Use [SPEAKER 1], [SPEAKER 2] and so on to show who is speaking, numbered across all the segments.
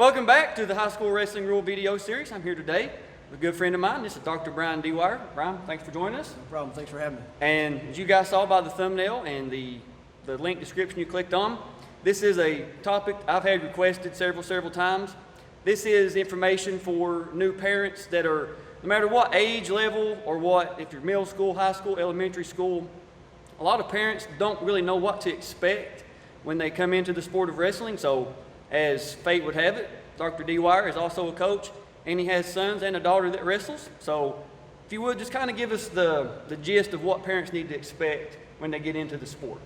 [SPEAKER 1] Welcome back to the High School Wrestling Rule video series. I'm here today with a good friend of mine. This is Dr. Brian DeWire. Brian, thanks for joining us.
[SPEAKER 2] No problem. Thanks for having me.
[SPEAKER 1] And as you guys saw by the thumbnail and the link description you clicked on, this is a topic I've had requested several times. This is information for new parents that are, no matter what age level or what, if you're middle school, high school, elementary school, a lot of parents don't really know what to expect when they come into the sport of wrestling. So as fate would have it, Dr. DeWire is also a coach, and he has sons and a daughter that wrestles. So if you would, just kind of give us the gist of what parents need to expect when they get into the sport.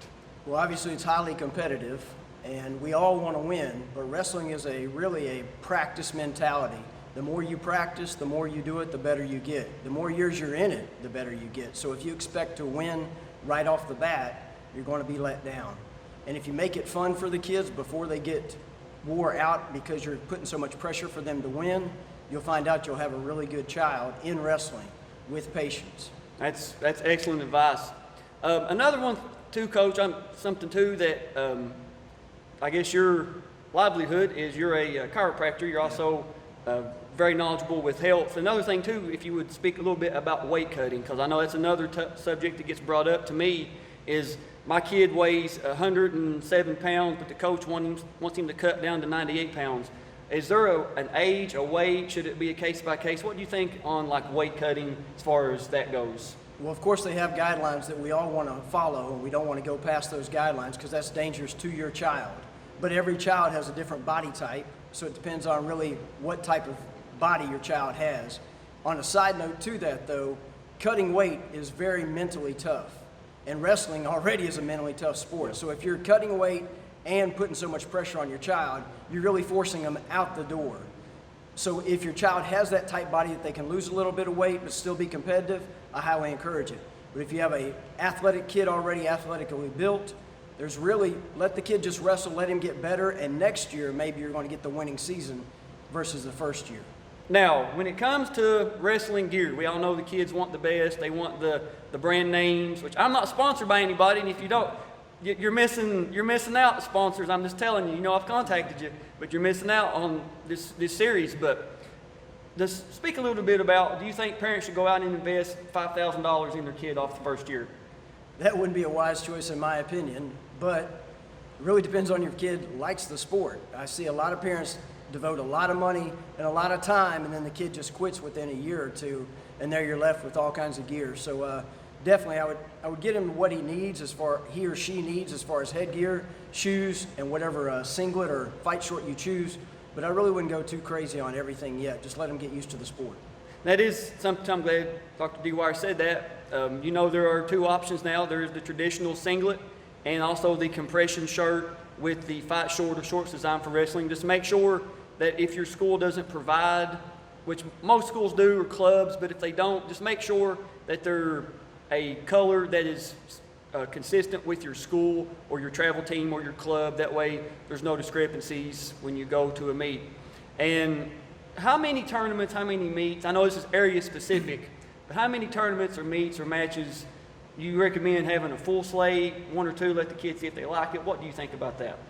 [SPEAKER 2] Well, obviously it's highly competitive, and we all want to win, but wrestling is really a practice mentality. The more you practice, the more you do it, the better you get. The more years you're in it, the better you get. So if you expect to win right off the bat, you're going to be let down. And if you make it fun for the kids before they get wore out because you're putting so much pressure for them to win, you'll find out you'll have a really good child in wrestling with patience.
[SPEAKER 1] That's excellent advice. Another one too, Coach, something too that I guess your livelihood is you're a chiropractor. You're also very knowledgeable with health. Another thing too, if you would speak a little bit about weight cutting, because I know that's another subject that gets brought up to me, is my kid weighs 107 pounds, but the coach wants him to cut down to 98 pounds. Is there an age, a weight? Should it be a case by case? What do you think on like weight cutting as far as that goes?
[SPEAKER 2] Well, of course they have guidelines that we all want to follow, and we don't want to go past those guidelines because that's dangerous to your child. But every child has a different body type, so it depends on really what type of body your child has. On a side note to that though, cutting weight is very mentally tough. And wrestling already is a mentally tough sport. So if you're cutting weight and putting so much pressure on your child, you're really forcing them out the door. So if your child has that type body that they can lose a little bit of weight but still be competitive, I highly encourage it. But if you have an athletic kid already athletically built, let the kid just wrestle, let him get better, and next year maybe you're going to get the winning season versus the first year.
[SPEAKER 1] Now, when it comes to wrestling gear, we all know the kids want the best. They want the brand names, which I'm not sponsored by anybody, and if you don't, you're missing out, sponsors. I'm just telling you. You know, I've contacted you, but you're missing out on this series. But just speak a little bit about, do you think parents should go out and invest $5,000 in their kid off the first year?
[SPEAKER 2] That wouldn't be a wise choice in my opinion, but it really depends on your kid likes the sport. I see a lot of parents devote a lot of money and a lot of time, and then the kid just quits within a year or two, and there you're left with all kinds of gear. So definitely I would get him what he or she needs as far as headgear, shoes, and whatever singlet or fight short you choose. But I really wouldn't go too crazy on everything yet. Just let him get used to the sport.
[SPEAKER 1] That is something I'm glad Dr. DeWire said that. You know, there are two options now. There is the traditional singlet and also the compression shirt with the fight short or shorts designed for wrestling. Just make sure that if your school doesn't provide, which most schools do, or clubs, but if they don't, just make sure that they're a color that is consistent with your school or your travel team or your club. That way there's no discrepancies when you go to a meet. And how many tournaments, how many meets, I know this is area specific, but how many tournaments or meets or matches you recommend having a full slate, one or two, let the kids see if they like it? What do you think about that?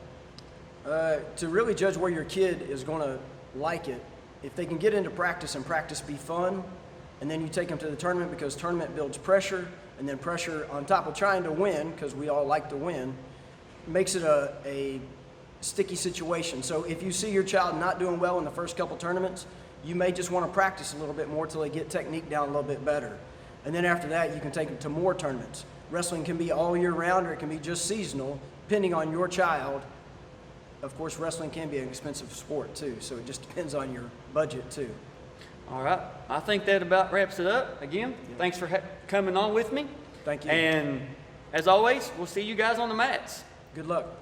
[SPEAKER 2] To really judge where your kid is going to like it, if they can get into practice and practice be fun, and then you take them to the tournament because tournament builds pressure, and then pressure on top of trying to win, because we all like to win, makes it a sticky situation. So if you see your child not doing well in the first couple tournaments, you may just want to practice a little bit more till they get technique down a little bit better. And then after that, you can take them to more tournaments. Wrestling can be all year round, or it can be just seasonal, depending on your child. Of course, wrestling can be an expensive sport too, so it just depends on your budget too.
[SPEAKER 1] All right, I think that about wraps it up. Again, thanks for coming on with me.
[SPEAKER 2] Thank you.
[SPEAKER 1] And as always, we'll see you guys on the mats.
[SPEAKER 2] Good luck.